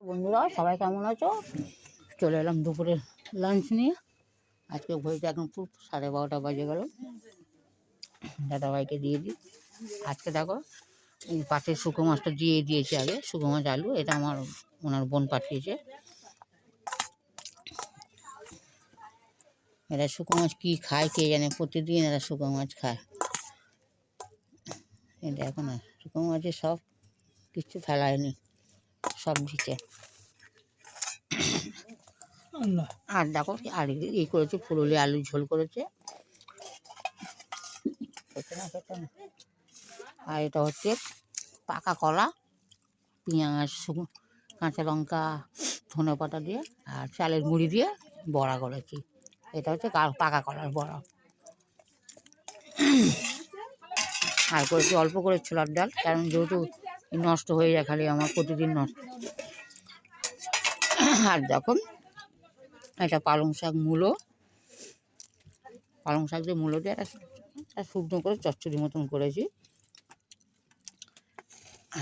বন্ধুরা, সবাই কেমন আছো? চলে এলাম দুপুরের লাঞ্চ নিয়ে। আজকে ঘড়িতে এখন খুব 12:30 বাজে গেল। দাদাভাইকে দিয়ে দিই। আজকে দেখো এই পাটের শুকো মাছটা দিয়ে দিয়েছে আগে, শুকো মাছ আলু। এটা আমার ওনার বোন পাঠিয়েছে। এরা শুকো মাছ কী খায় কে জানে, প্রতিদিন এরা শুকো মাছ খায়। এটা এখন না, শুকো মাছে সব কিছু ফেলায়নি, সব দিচ্ছে। আর দেখো আর এই করেছে, ফুলুলি আলু ঝোল করেছে। আর এটা হচ্ছে পাকা কলা, পেঁয়াজ, কাঁচা লঙ্কা, ধনেপাতা দিয়ে আর চালের গুঁড়ি দিয়ে বড়া করেছি। এটা হচ্ছে পাকা কলার বড়া। আর করেছি অল্প করে ছোলার ডাল, কারণ যেহেতু নষ্ট হয়ে যায় খালি আমার, প্রতিদিন নষ্ট। আর দেখুন এটা পালং শাক, পালং শাক দিয়ে মূলো দিয়ে একটা শুকনো করে চচ্চড়ি মতন করেছি।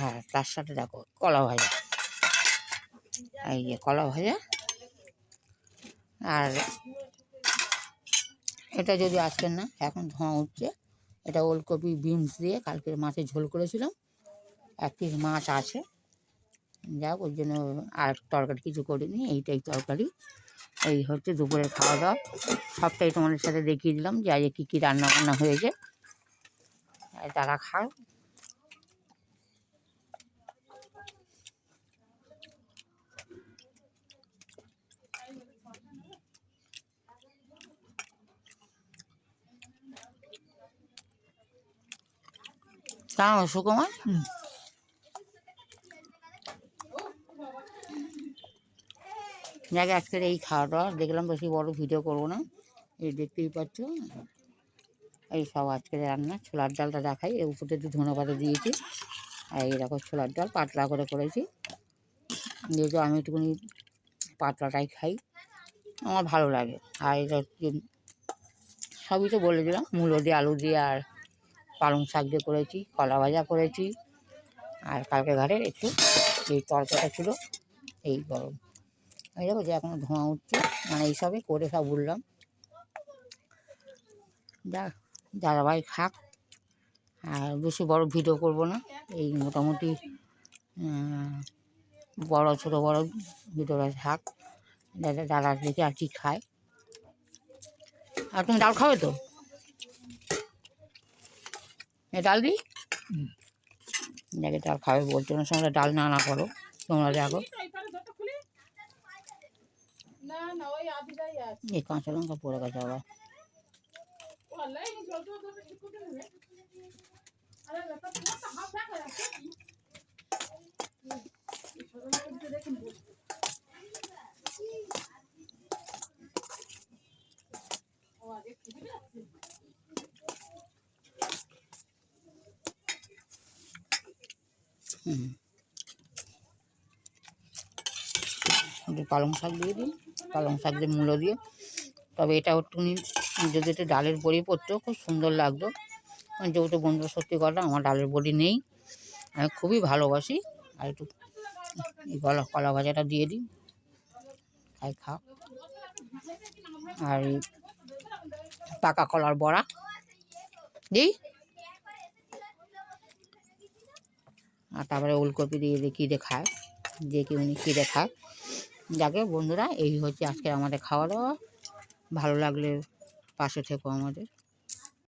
আর তার সাথে দেখো কলা ভাজা, এই যে কলা ভাজা। আর এটা যদি আজকের না, এখন ধোঁয়া উঠছে। এটা ওলকপি বিনস দিয়ে কালকে মাছের ঝোল করেছিলাম। 1 পিস মাছ আছে, যাক ওই জন্য আর তরকারি কিছু করিনি। এইটাই তরকারি। এই হচ্ছে দুপুরের খাওয়া দাওয়া। সবটাই তোমাদের সাথে দেখিয়ে দিলাম যে আজকে কী কী রান্না বান্না হয়েছে, তারা খাও। কেমন শুকো মাছ? যাকে আজকের এই খাওয়া দাওয়া দেখলাম, বেশি বড় ভিডিও করবো না। এই দেখতেই পাচ্ছ, এই সব আজকের রান্না। ছোলার ডালটা দেখাই, এর উপরে একটু ধনেপাতা দিয়েছি। আর এই দেখো ছোলার ডাল পাতলা করে করেছি, যেহেতু আমি একটুখানি পাতলাটাই খাই, আমার ভালো লাগে। আর এটা হচ্ছে সবই তো বলে দিলাম, মূলো দিয়ে আলু দিয়ে আর পালং শাক দিয়ে করেছি, কলা ভাজা করেছি। আর কালকে ঘাটের একটু এই তরকারিটা ছিল, এই গরম। এই দেখো যে এখনো ধোঁয়া উঠছে, মানে এইসবই করে সব বললাম। দাদাভাই খাক, আর বেশি বড় ভিডিও করব না। এই মোটামুটি বড় ছোটো বড় ভিডিওটা থাক। দাদা দেখে আর কি খায়। আর তুমি ডাল খাবে তো? ডাল দিই, দেখে ডাল খাবে বলছো না, সঙ্গে ডাল না করো তোমরা। দেখো এই কাঁচা লঙ্কা পড়ে গেছে আবার। পালং শাক দিয়ে দিই, পালং শাক দিয়ে মূলো দিয়ে। তবে এটা একটুখানি যদি একটু ডালের বড়ি পড়তো খুব সুন্দর লাগতো। যেহেতু বন্ধুরা সত্যি কথা, আমার ডালের বড়ি নেই, আমি খুবই ভালোবাসি। আর একটু এই কলা ভাজাটা দিয়ে দিই, তাই খাও। আর এই পাকা কলার বড়া দিই। আর তারপরে ওলকপি দিয়ে কী দিয়ে খায়, যে কি উনি কী দিয়ে খায়। যাকে বন্ধুরা, এই হচ্ছে আজকে আমাদের খাওয়া দাওয়া। ভালো লাগলে পাশে থেকো আমাদের।